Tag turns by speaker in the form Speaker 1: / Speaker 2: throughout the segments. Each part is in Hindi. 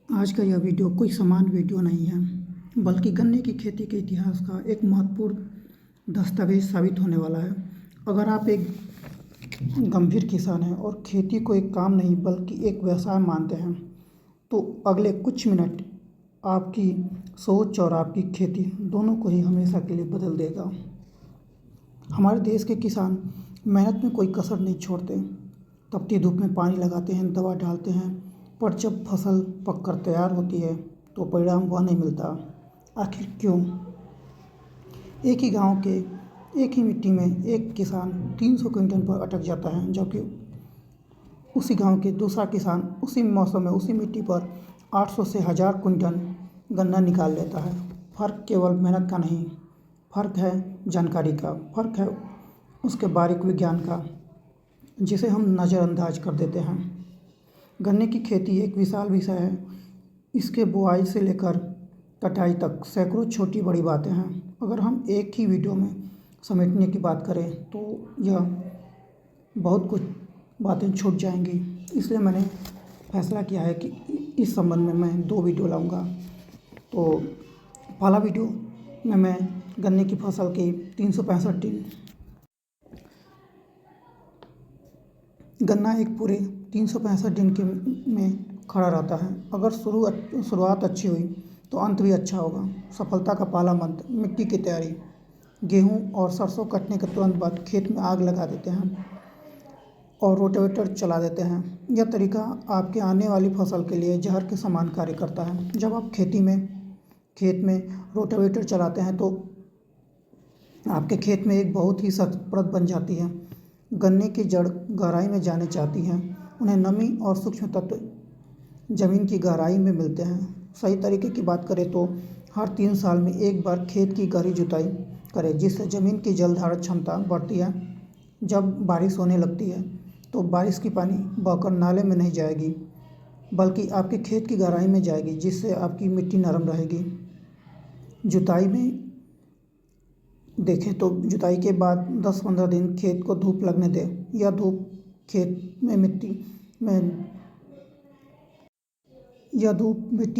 Speaker 1: आज का यह वीडियो कोई सामान्य वीडियो नहीं है, बल्कि गन्ने की खेती के इतिहास का एक महत्वपूर्ण दस्तावेज साबित होने वाला है। अगर आप एक गंभीर किसान हैं और खेती को एक काम नहीं बल्कि एक व्यवसाय मानते हैं, तो अगले कुछ मिनट आपकी सोच और आपकी खेती दोनों को ही हमेशा के लिए बदल देगा। हमारे देश के किसान मेहनत में कोई कसर नहीं छोड़ते। तपती धूप में पानी लगाते हैं, दवा डालते हैं, पर जब फसल पककर तैयार होती है तो परिणाम वह नहीं मिलता। आखिर क्यों? एक ही गांव के एक ही मिट्टी में एक किसान 300 क्विंटल पर अटक जाता है, जबकि उसी गांव के दूसरा किसान उसी मौसम में उसी मिट्टी पर 800 से 1000 क्विंटल गन्ना निकाल लेता है। फ़र्क केवल मेहनत का नहीं, फ़र्क है जानकारी का, फ़र्क है उसके बारीक विज्ञान का, जिसे हम नज़रअंदाज कर देते हैं। गन्ने की खेती एक विशाल विषय है। इसके बुआई से लेकर कटाई तक सैकड़ों छोटी बड़ी बातें हैं। अगर हम एक ही वीडियो में समेटने की बात करें तो यह बहुत कुछ बातें छूट जाएंगी। इसलिए मैंने फैसला किया है कि इस संबंध में मैं 2 वीडियो लाऊंगा। तो पहला वीडियो में मैं गन्ने की फसल की 365 दिन, गन्ना एक पूरे 365 दिन के में खड़ा रहता है। अगर शुरुआत अच्छी हुई तो अंत भी अच्छा होगा। सफलता का पहला मंत्र, मिट्टी की तैयारी। गेहूं और सरसों कटने के तुरंत बाद खेत में आग लगा देते हैं और रोटावेटर चला देते हैं। यह तरीका आपके आने वाली फसल के लिए जहर के समान कार्य करता है। जब आप खेत में रोटावेटर चलाते हैं तो आपके खेत में एक बहुत ही सख्त परत बन जाती है। गन्ने की जड़ गहराई में जाने चाहती हैं। उन्हें नमी और सूक्ष्म तत्व ज़मीन की गहराई में मिलते हैं। सही तरीके की बात करें तो हर 3 साल में एक बार खेत की गहरी जुताई करें, जिससे ज़मीन की जल धारण क्षमता बढ़ती है। जब बारिश होने लगती है तो बारिश की पानी बहकर नाले में नहीं जाएगी, बल्कि आपके खेत की गहराई में जाएगी, जिससे आपकी मिट्टी नरम रहेगी। जुताई में देखें तो जुताई के बाद 10-15 दिन खेत को धूप लगने दें। यह धूप खेत में मिट्टी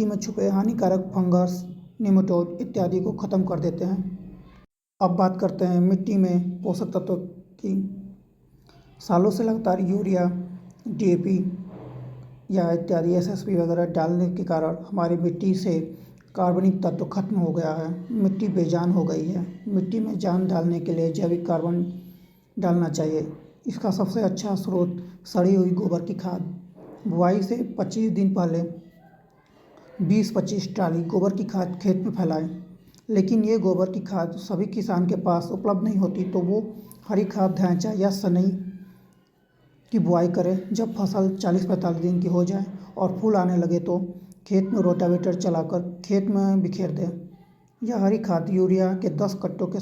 Speaker 1: में छुपे हानिकारक फंगस, निमेटोड इत्यादि को ख़त्म कर देते हैं। अब बात करते हैं मिट्टी में पोषक तत्वों की। सालों से लगातार यूरिया, DAP या इत्यादि SSP वगैरह डालने के कारण हमारी मिट्टी से कार्बनिक तत्व खत्म हो गया है। मिट्टी बेजान हो गई है। मिट्टी में जान डालने के लिए जैविक कार्बन डालना चाहिए। इसका सबसे अच्छा स्रोत सड़ी हुई गोबर की खाद। बुआई से 25 दिन पहले 20-25 ट्राली गोबर की खाद खेत में फैलाएं। लेकिन ये गोबर की खाद सभी किसान के पास उपलब्ध नहीं होती, तो वो हरी खाद ढैंचा या सनई की बुआई करें। जब फसल 40-45 दिन की हो जाए और फूल आने लगे तो खेत में रोटावेटर चलाकर खेत में बिखेर दें। यह हरी खाद यूरिया के 10 कट्टों के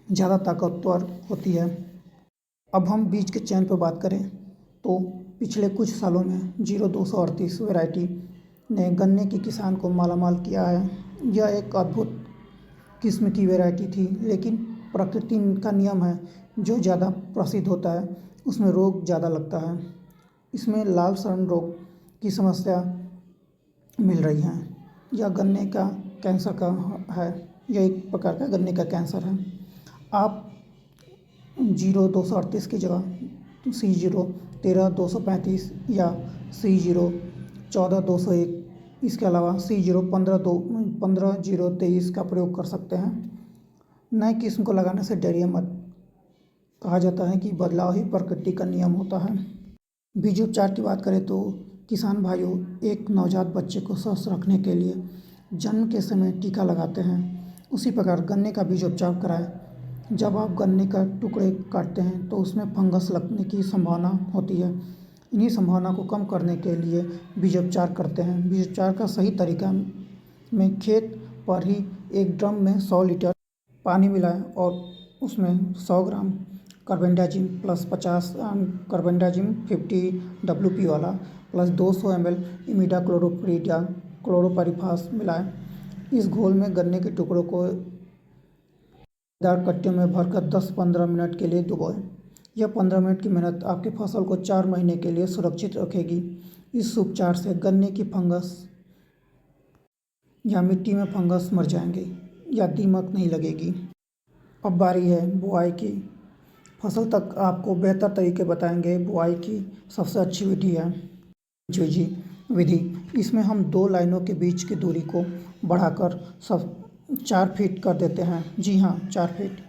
Speaker 1: ज़्यादा ताकतवर होती है। अब हम बीज के चयन पर बात करें तो पिछले कुछ सालों में 0238 वैरायटी ने गन्ने के किसान को मालामाल किया है। यह एक अद्भुत किस्म की वैरायटी थी, लेकिन प्रकृति का नियम है, जो ज़्यादा प्रसिद्ध होता है उसमें रोग ज़्यादा लगता है। इसमें लाल सड़न रोग की समस्या मिल रही है। यह गन्ने का कैंसर का है। यह एक प्रकार का गन्ने का कैंसर है। आप 0238 की जगह C0 13235 या C0 14201, इसके अलावा C0 15023 का प्रयोग कर सकते हैं। नए किस्म को लगाने से डरिए मत। कहा जाता है कि बदलाव ही प्रकृति का नियम होता है। बीजोपचार की बात करें तो किसान भाइयों, एक नवजात बच्चे को स्वस्थ रखने के लिए जन्म के समय टीका लगाते हैं, उसी प्रकार गन्ने का बीजोपचार कराएं। जब आप गन्ने का टुकड़े काटते हैं तो उसमें फंगस लगने की संभावना होती है। इन्हीं संभावना को कम करने के लिए बीजोपचार करते हैं। बीजोपचार का सही तरीका में खेत पर ही एक ड्रम में 100 लीटर पानी मिलाएं और उसमें 100 ग्राम कार्बेंडाजिम प्लस 50 कार्बेंडाजिम 50 WP वाला प्लस 200 ml इमिडाक्लोरोप्रिड या क्लोरोपाइरीफास मिलाएं। इस घोल में गन्ने के टुकड़ों को दार कट्टे में भरकर 10-15 मिनट के लिए डुबोएं। यह 15 मिनट की मेहनत आपकी फसल को 4 महीने के लिए सुरक्षित रखेगी। इस उपचार से गन्ने की फंगस या मिट्टी में फंगस मर जाएंगे या दीमक नहीं लगेगी। अब बारी है बुआई की। फसल तक आपको बेहतर तरीके बताएंगे। बुआई की सबसे अच्छी विधि है जी विधि। इसमें हम 2 लाइनों के बीच की दूरी को बढ़ाकर सब 4 फीट कर देते हैं। जी हाँ, 4 फीट।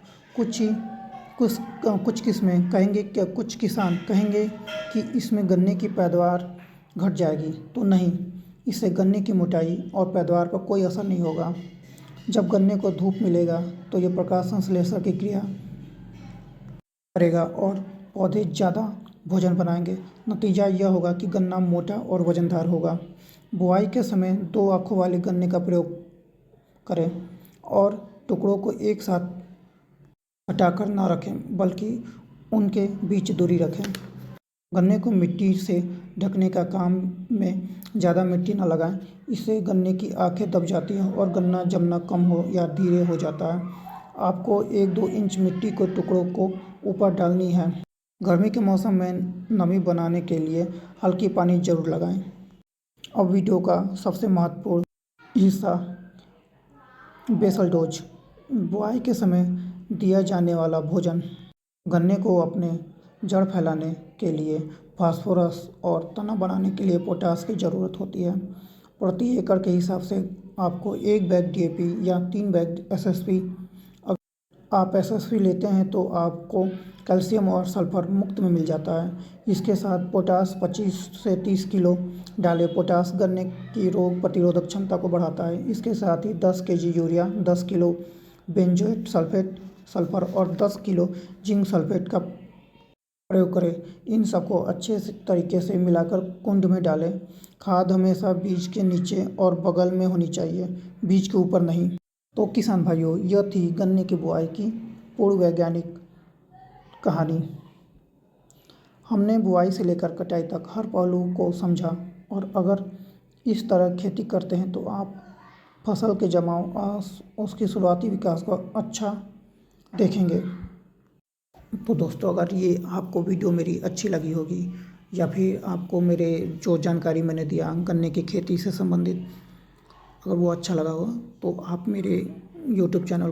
Speaker 1: कुछ किस्में कहेंगे कि कुछ किसान कहेंगे कि इसमें गन्ने की पैदावार घट जाएगी, तो नहीं, इससे गन्ने की मोटाई और पैदावार पर कोई असर नहीं होगा। जब गन्ने को धूप मिलेगा तो ये प्रकाश संश्लेषण की क्रिया करेगा और पौधे ज़्यादा भोजन बनाएंगे। नतीजा यह होगा कि गन्ना मोटा और वजनदार होगा। बुआई के समय 2 आँखों वाले गन्ने का प्रयोग करें और टुकड़ों को एक साथ हटाकर न रखें, बल्कि उनके बीच दूरी रखें। गन्ने को मिट्टी से ढकने का काम में ज़्यादा मिट्टी न लगाएं, इससे गन्ने की आँखें दब जाती हैं और गन्ना जमना कम हो या धीरे हो जाता है। आपको 1-2 इंच मिट्टी के टुकड़ों को ऊपर डालनी है। गर्मी के मौसम में नमी बनाने के लिए हल्की पानी जरूर लगाएं। अब वीडियो का सबसे महत्वपूर्ण हिस्सा, बेसल डोज। बुआई के समय दिया जाने वाला भोजन। गन्ने को अपने जड़ फैलाने के लिए फास्फोरस और तना बनाने के लिए पोटास की ज़रूरत होती है। प्रति एकड़ के हिसाब से आपको 1 बैग DAP या 3 बैग SSP। अगर आप SSP लेते हैं तो आपको कैल्शियम और सल्फर मुफ्त में मिल जाता है। इसके साथ पोटास 25 से 30 किलो डालें। पोटास गन्ने की रोग प्रतिरोधक क्षमता को बढ़ाता है। इसके साथ ही 10 kg urea, 10 kilo benzoate sulphate sulphur और 10 किलो जिंक सल्फेट का प्रयोग करें। इन सबको अच्छे तरीके से मिलाकर कुंड में डालें। खाद हमेशा बीज के नीचे और बगल में होनी चाहिए, बीज के ऊपर नहीं। तो किसान भाइयों, यह थी गन्ने की बुआई की पूर्ण वैज्ञानिक कहानी। हमने बुआई से लेकर कटाई तक हर पहलू को समझा, और अगर इस तरह खेती करते हैं तो आप फसल के जमाव और उसकी शुरुआती विकास को अच्छा देखेंगे। तो दोस्तों, अगर ये आपको वीडियो मेरी अच्छी लगी होगी या फिर आपको मेरे जो जानकारी मैंने दिया गन्ने की खेती से संबंधित, अगर वो अच्छा लगा हो तो आप मेरे YouTube चैनल